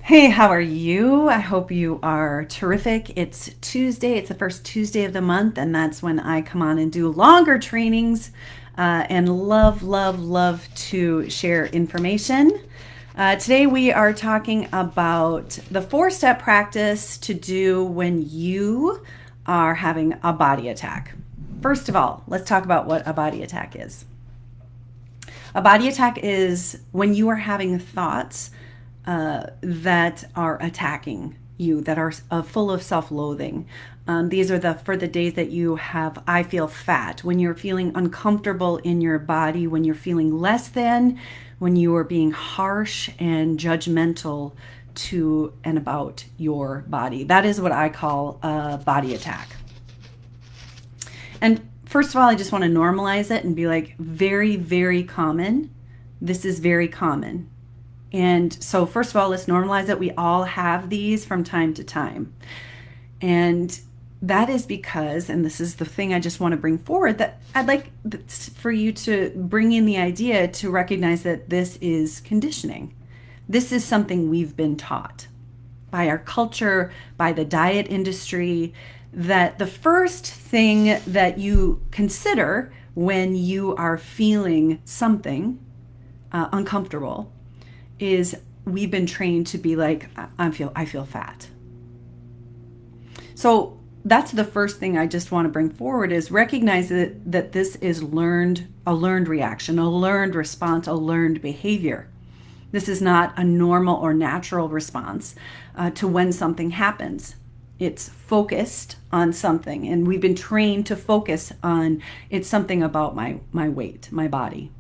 Hey, how are you? I hope you are terrific. It's Tuesday. It's the first Tuesday of the month, and that's when I come on and do longer trainings and love to share information. Today, we are talking about the four-step practice to do when you are having a body attack. First of all, let's talk about what a body attack is. A body attack is when you are having thoughts that are attacking you, that are full of self-loathing. These are for the days that you have, I feel fat, when you're feeling uncomfortable in your body, when you're feeling less than, when you are being harsh and judgmental to and about your body. That is what I call a body attack. And first of all, I just want to normalize it and be like, very common. This is very common. And so, first of all, let's normalize it. We all have these from time to time. And that is because, and this is the thing I just want to bring forward, that I'd like for you to bring in the idea to recognize that this is conditioning. This is something we've been taught by our culture, by the diet industry, that the first thing that you consider when you are feeling something uncomfortable is we've been trained to be like, I feel fat. So that's the first thing I just want to bring forward is recognize that this is a learned reaction, a learned response, a learned behavior. This is not a normal or natural response to when something happens. It's focused on something, and we've been trained to focus on it's something about my weight, my body.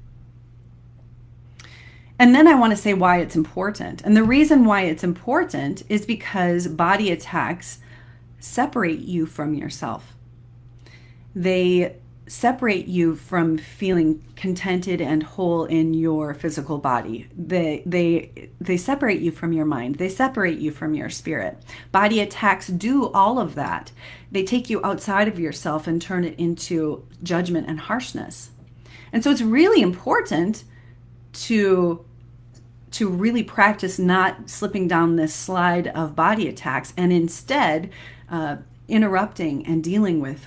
And then I want to say why it's important. And the reason why it's important is because body attacks separate you from yourself. They separate you from feeling contented and whole in your physical body. They separate you from your mind. They separate you from your spirit. Body attacks do all of that. They take you outside of yourself and turn it into judgment and harshness. And so it's really important to really practice not slipping down this slide of body attacks and instead interrupting and dealing with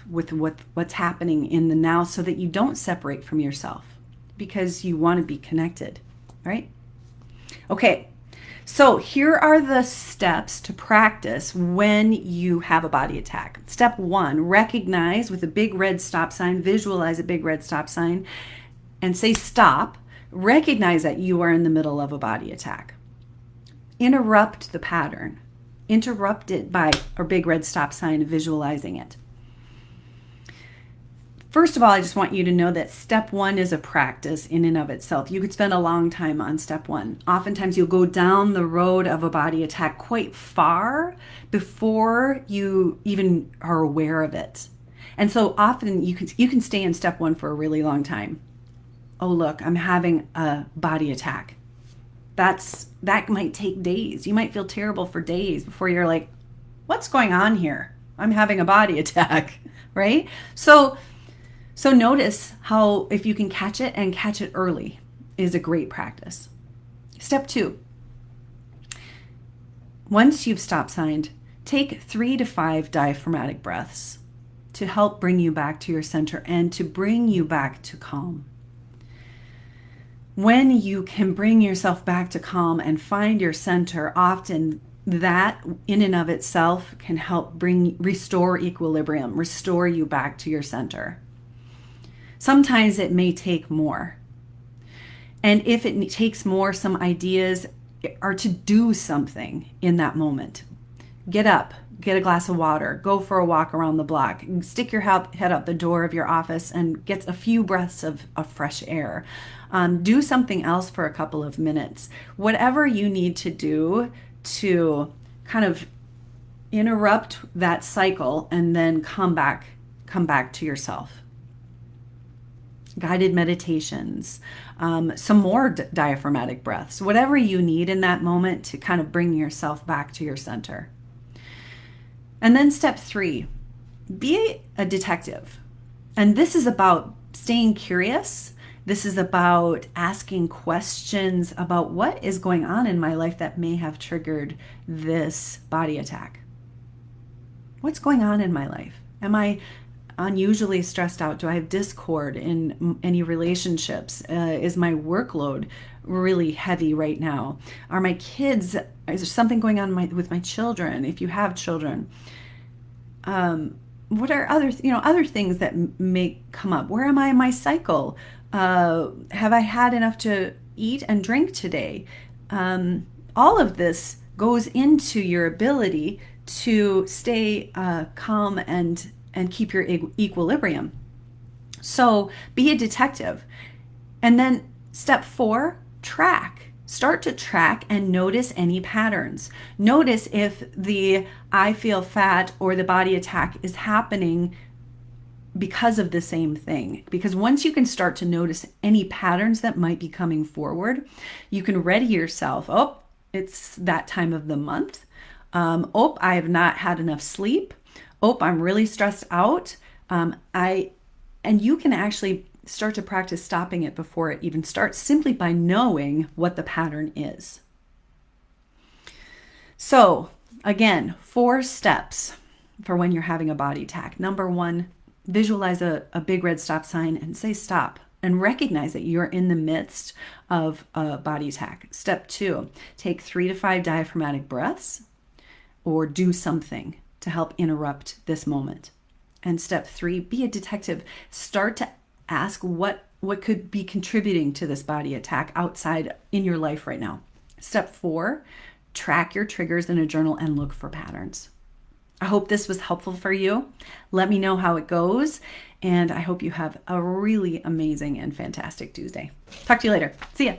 what's happening in the now so that you don't separate from yourself because you want to be connected, right? Okay, so here are the steps to practice when you have a body attack. Step one, recognize with a big red stop sign, visualize a big red stop sign and say stop. Recognize that you are in the middle of a body attack. Interrupt the pattern. Interrupt it by a big red stop sign, visualizing it. First of all, I just want you to know that step one is a practice in and of itself. You could spend a long time on step one. Oftentimes you'll go down the road of a body attack quite far before you even are aware of it. And so often you can stay in step one for a really long time. Oh, look, I'm having a body attack. That might take days. You might feel terrible for days before you're like, what's going on here? I'm having a body attack, right? So notice how if you can catch it and catch it early is a great practice. Step two, once you've stop signed, take 3 to 5 diaphragmatic breaths to help bring you back to your center and to bring you back to calm. When you can bring yourself back to calm and find your center, often that in and of itself can help restore equilibrium, restore you back to your center. Sometimes it may take more. And if it takes more, some ideas are to do something in that moment. Get up, get a glass of water, go for a walk around the block, stick your head out the door of your office and get a few breaths of fresh air. Do something else for a couple of minutes. Whatever you need to do to kind of interrupt that cycle and then come back to yourself. Guided meditations, some more diaphragmatic breaths, whatever you need in that moment to kind of bring yourself back to your center. And then step 3, be a detective. And this is about staying curious This is about asking questions about what is going on in my life that may have triggered this body attack. What's going on in my life? Am I unusually stressed out? Do I have discord in any relationships? Is my workload really heavy right now? Are my kids, is there something going on with my children? If you have children, what are other things that may come up? Where am I in my cycle? Have I had enough to eat and drink today? All of this goes into your ability to stay calm and keep your equilibrium. So be a detective. And then step 4, track. Start to track and notice any patterns. Notice if the I feel fat or the body attack is happening because of the same thing. Because once you can start to notice any patterns that might be coming forward, you can ready yourself. Oh, it's that time of the month. Oh, I have not had enough sleep. Oh, I'm really stressed out. And you can actually start to practice stopping it before it even starts, simply by knowing what the pattern is. So again, 4 steps for when you're having a body attack. Number 1, visualize a big red stop sign and say stop, and recognize that you're in the midst of a body attack. Step 2, take 3 to 5 diaphragmatic breaths, or do something to help interrupt this moment. And step 3, be a detective. Start to ask what could be contributing to this body attack outside in your life right now. Step 4, track your triggers in a journal and look for patterns. I hope this was helpful for you. Let me know how it goes, and I hope you have a really amazing and fantastic Tuesday. Talk to you later. See ya.